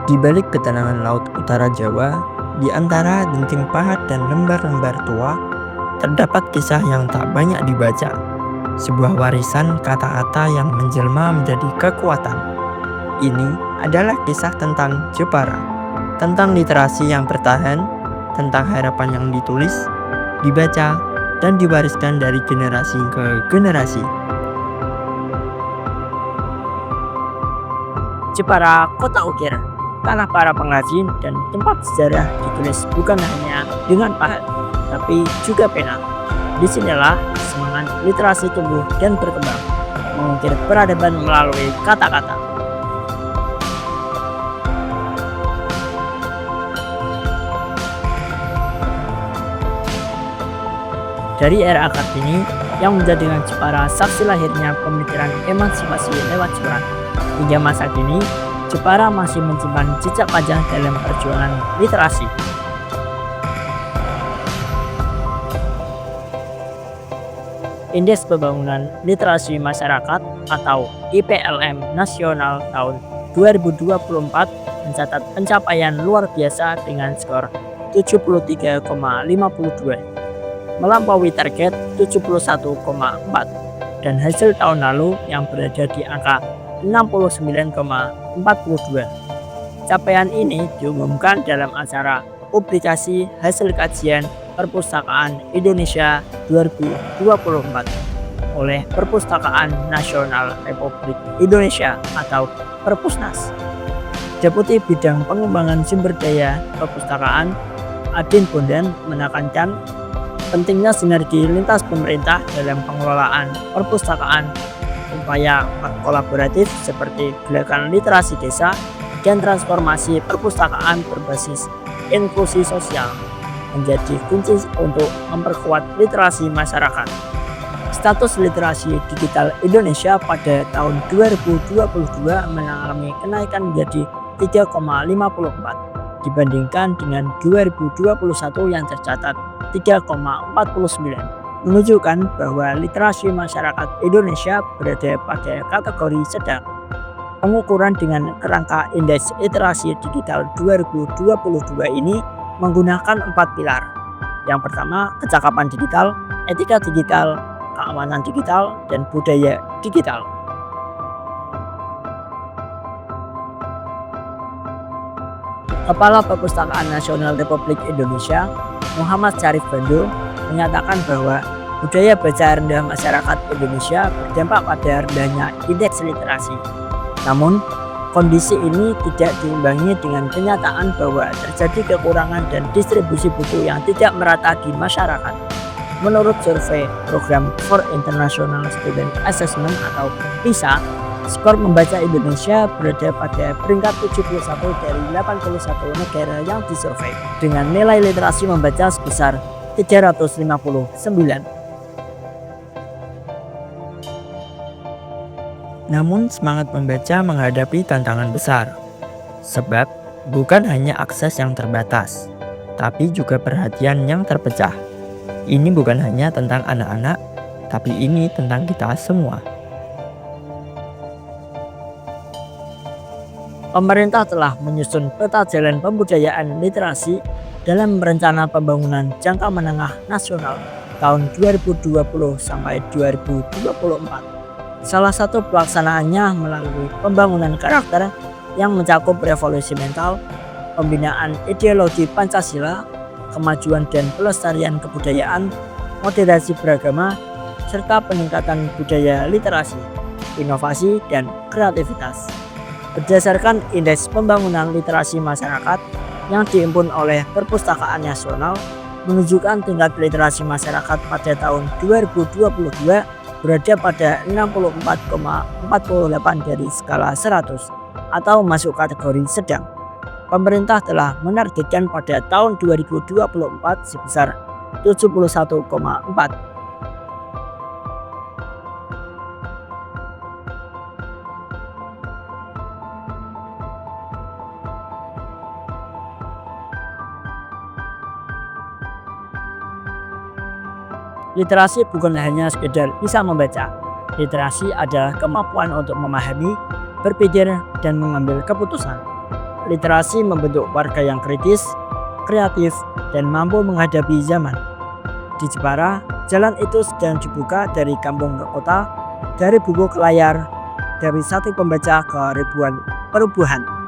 Di balik ketenangan laut utara Jawa, di antara denting pahat dan lembar-lembar tua, terdapat kisah yang tak banyak dibaca. Sebuah warisan kata-kata yang menjelma menjadi kekuatan. Ini adalah kisah tentang Jepara, tentang literasi yang bertahan, tentang harapan yang ditulis, dibaca, dan diwariskan dari generasi ke generasi. Jepara, kota ukir, tanah para pengrajin dan tempat sejarah ditulis bukan hanya dengan pahat, tapi juga pena. Disinilah semangat literasi tumbuh dan berkembang, mengukir peradaban melalui kata-kata. Dari era Kartini yang menjadikan Jepara saksi lahirnya pemikiran emansipasi lewat surat, hingga masa kini Jepara masih menyimpan jejak panjang dalam perjuangan literasi. Indeks Pembangunan Literasi Masyarakat atau IPLM Nasional tahun 2024 mencatat pencapaian luar biasa dengan skor 73,52, melampaui target 71,4 dan hasil tahun lalu yang berada di angka 69,42. Capaian ini diumumkan dalam acara publikasi hasil kajian Perpustakaan Indonesia 2024 oleh Perpustakaan Nasional Republik Indonesia atau Perpusnas. Deputi Bidang Pengembangan Sumber Daya Perpustakaan Adin Bondan menekankan pentingnya sinergi lintas pemerintah dalam pengelolaan perpustakaan, upaya kolaboratif seperti gerakan literasi desa dan transformasi perpustakaan berbasis inklusi sosial menjadi kunci untuk memperkuat literasi masyarakat. Status literasi digital Indonesia pada tahun 2022 mengalami kenaikan menjadi 3,54 dibandingkan dengan 2021 yang tercatat 3,49, menunjukkan bahwa literasi masyarakat Indonesia berada pada kategori sedang. Pengukuran dengan kerangka Indeks Literasi Digital 2022 ini menggunakan 4 pilar. Yang pertama, kecakapan digital, etika digital, keamanan digital, dan budaya digital. Kepala Perpustakaan Nasional Republik Indonesia, Muhammad Syarif Bando, menyatakan bahwa budaya baca rendah masyarakat Indonesia berdampak pada rendahnya indeks literasi. Namun, kondisi ini tidak diimbangi dengan kenyataan bahwa terjadi kekurangan dan distribusi buku yang tidak merata di masyarakat. Menurut survei Program for International Student Assessment atau PISA, skor membaca Indonesia berada pada peringkat 71 dari 81 negara yang disurvei dengan nilai literasi membaca sebesar 359. Namun semangat membaca menghadapi tantangan besar. Sebab bukan hanya akses yang terbatas, tapi juga perhatian yang terpecah. Ini bukan hanya tentang anak-anak, tapi ini tentang kita semua. Pemerintah telah menyusun peta jalan pembudayaan literasi dalam rencana pembangunan jangka menengah nasional tahun 2020 sampai 2024. Salah satu pelaksanaannya melalui pembangunan karakter yang mencakup revolusi mental, pembinaan ideologi Pancasila, kemajuan dan pelestarian kebudayaan, moderasi beragama, serta peningkatan budaya literasi, inovasi, dan kreativitas. Berdasarkan Indeks Pembangunan Literasi Masyarakat yang dihimpun oleh Perpustakaan Nasional, menunjukkan tingkat literasi masyarakat pada tahun 2022 berada pada 64,48 dari skala 100 atau masuk kategori sedang. Pemerintah telah menargetkan pada tahun 2024 sebesar 71,4. Literasi bukan hanya sekedar bisa membaca. Literasi adalah kemampuan untuk memahami, berpikir, dan mengambil keputusan. Literasi membentuk warga yang kritis, kreatif, dan mampu menghadapi zaman. Di Jepara, jalan itu sedang dibuka dari kampung ke kota, dari buku ke layar, dari satu pembaca ke ribuan perubahan.